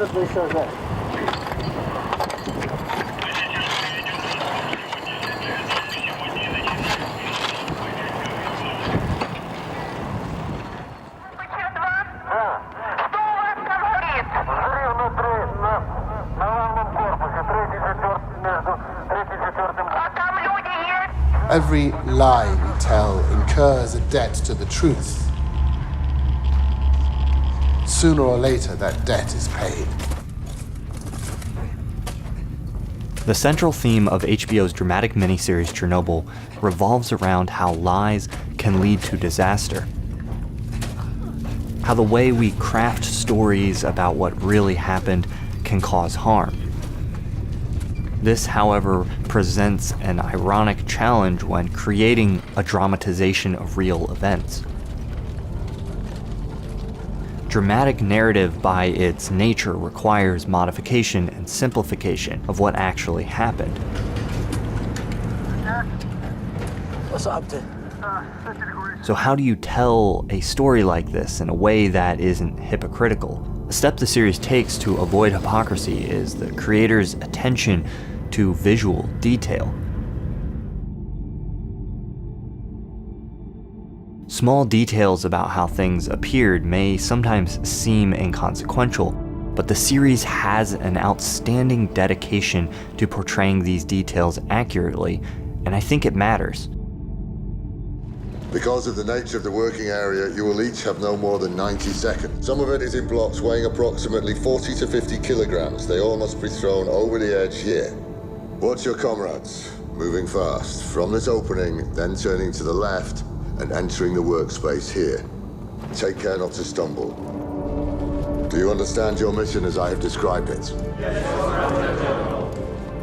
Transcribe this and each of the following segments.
Every lie we tell incurs a debt to the truth. Sooner or later, that debt is paid. The central theme of HBO's dramatic miniseries Chernobyl revolves around how lies can lead to disaster. How the way we craft stories about what really happened can cause harm. This, however, presents an ironic challenge when creating a dramatization of real events. Dramatic narrative by its nature requires modification and simplification of what actually happened. So how do you tell a story like this in a way that isn't hypocritical? A step the series takes to avoid hypocrisy is the creator's attention to visual detail. Small details about how things appeared may sometimes seem inconsequential, but the series has an outstanding dedication to portraying these details accurately, and I think it matters. Because of the nature of the working area, you will each have no more than 90 seconds. Some of it is in blocks weighing approximately 40 to 50 kilograms. They all must be thrown over the edge here. Watch your comrades, moving fast. From this opening, then turning to the left and entering the workspace here. Take care not to stumble. Do you understand your mission as I have described it? Yes.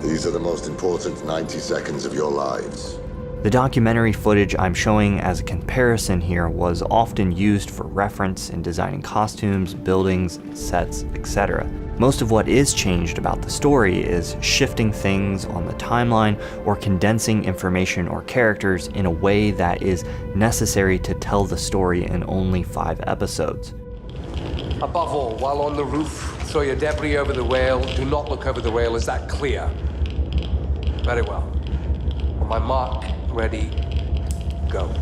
These are the most important 90 seconds of your lives. The documentary footage I'm showing as a comparison here was often used for reference in designing costumes, buildings, sets, etc. Most of what is changed about the story is shifting things on the timeline or condensing information or characters in a way that is necessary to tell the story in only 5 episodes. Above all, while on the roof, throw your debris over the rail. Do not look over the rail. Is that clear? Very well. On my mark, ready, go.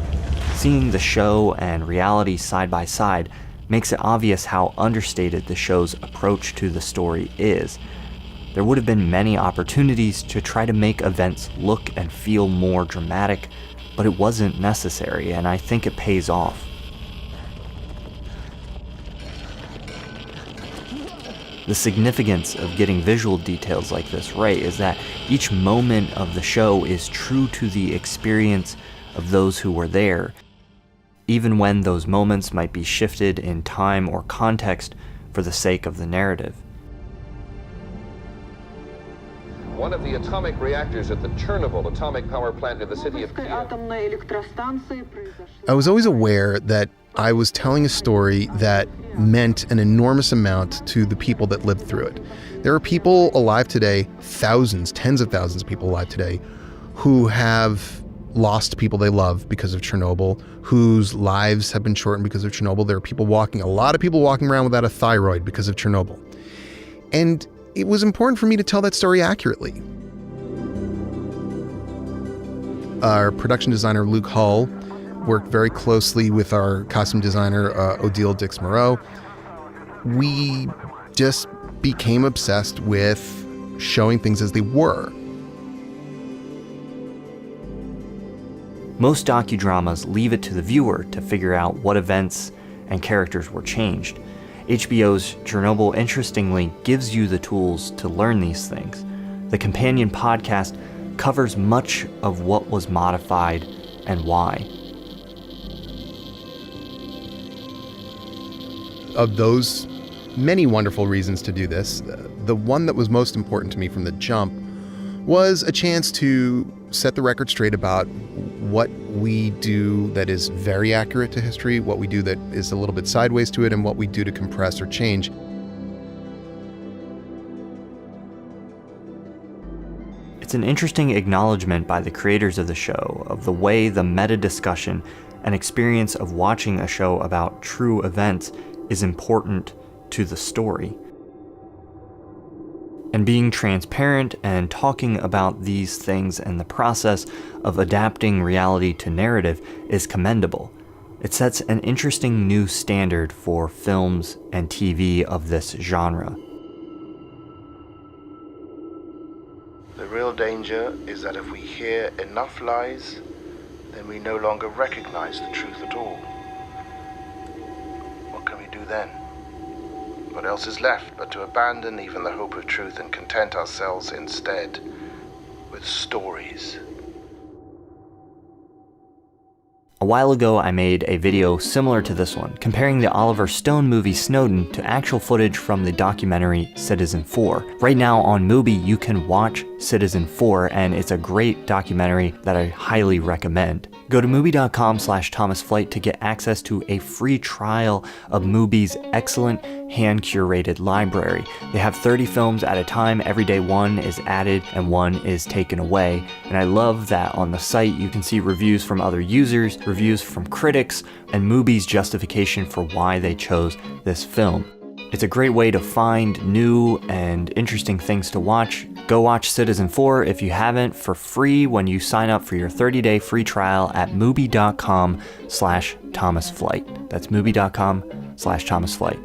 Seeing the show and reality side by side makes it obvious how understated the show's approach to the story is. There would have been many opportunities to try to make events look and feel more dramatic, but it wasn't necessary, and I think it pays off. The significance of getting visual details like this right is that each moment of the show is true to the experience of those who were there, even when those moments might be shifted in time or context for the sake of the narrative. One of the atomic reactors at the Chernobly atomic power plant in the city of Kiev. I was always aware that I was telling a story that meant an enormous amount to the people that lived through it. There are people alive today, thousands, tens of thousands of people alive today, who have lost people they love because of Chernobyl, whose lives have been shortened because of Chernobyl. There are a lot of people walking around without a thyroid because of Chernobyl. And it was important for me to tell that story accurately. Our production designer, Luke Hull, worked very closely with our costume designer, Odile Dix-Moreau. We just became obsessed with showing things as they were. Most docudramas leave it to the viewer to figure out what events and characters were changed. HBO's Chernobyl, interestingly, gives you the tools to learn these things. The companion podcast covers much of what was modified and why. Of those many wonderful reasons to do this, the one that was most important to me from the jump was a chance to set the record straight about what we do that is very accurate to history, what we do that is a little bit sideways to it, and what we do to compress or change. It's an interesting acknowledgement by the creators of the show of the way the meta-discussion and experience of watching a show about true events is important to the story. And being transparent and talking about these things and the process of adapting reality to narrative is commendable. It sets an interesting new standard for films and TV of this genre. The real danger is that if we hear enough lies, then we no longer recognize the truth at all. What can we do then? What else is left but to abandon even the hope of truth and content ourselves instead with stories? A while ago, I made a video similar to this one, comparing the Oliver Stone movie Snowden to actual footage from the documentary Citizen 4. Right now on Mubi, you can watch Citizen 4, and it's a great documentary that I highly recommend. Go to Mubi.com/ThomasFlight to get access to a free trial of Mubi's excellent hand-curated library. They have 30 films at a time. Every day one is added and one is taken away. And I love that on the site you can see reviews from other users, reviews from critics, and Mubi's justification for why they chose this film. It's a great way to find new and interesting things to watch. Go watch Citizen 4 if you haven't for free when you sign up for your 30-day free trial at Mubi.com/ThomasFlight. That's Mubi.com/ThomasFlight.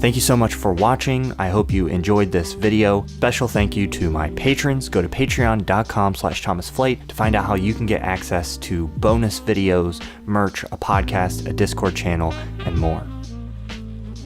Thank you so much for watching. I hope you enjoyed this video. Special thank you to my patrons. Go to patreon.com/ThomasFlight to find out how you can get access to bonus videos, merch, a podcast, a Discord channel, and more.